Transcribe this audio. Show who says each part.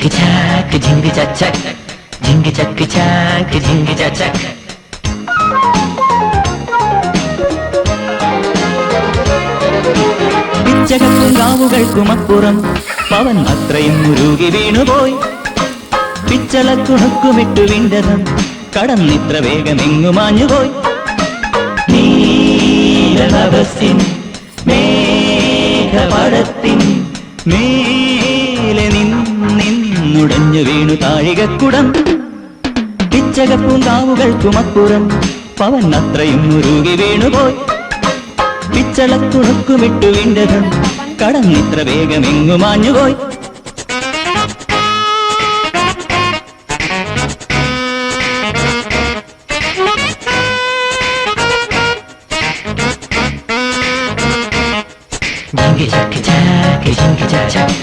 Speaker 1: ചക്ക് ചാക്ക് zinc ചച്ചക് zinc ചക്ക് ചാക്ക് zinc ചച്ചക്. പിച്ചകത്തും കാവുകൾക്കുമപ്പുറം പവൻ അത്രയും മുരുകി വീണുപോയി. പിച്ചളക്കുണുക്കുമിട്ടു വിണ്ടതം കടന്നിത്ര വേഗമെങ്ങു മാഞ്ഞുപോയി. നീലനഭസിൻ മേഘപടത്തിൻ മേലെ നിന്നുടഞ്ഞു വീണു താഴികക്കുടം. പിച്ചകപ്പും കാവുകൾക്കുമപ്പുറം പവൻ അത്രയും മുരുകി വീണുപോയി. പിച്ചളക്കുണുക്കുമിട്ടു വിണ്ടതം കടന്നിത്ര വേഗമെങ്ങു മാഞ്ഞുപോയി. ജിങ്ക് ചക്ക് ചാക്ക് ജിങ്ക് ചച്ചക്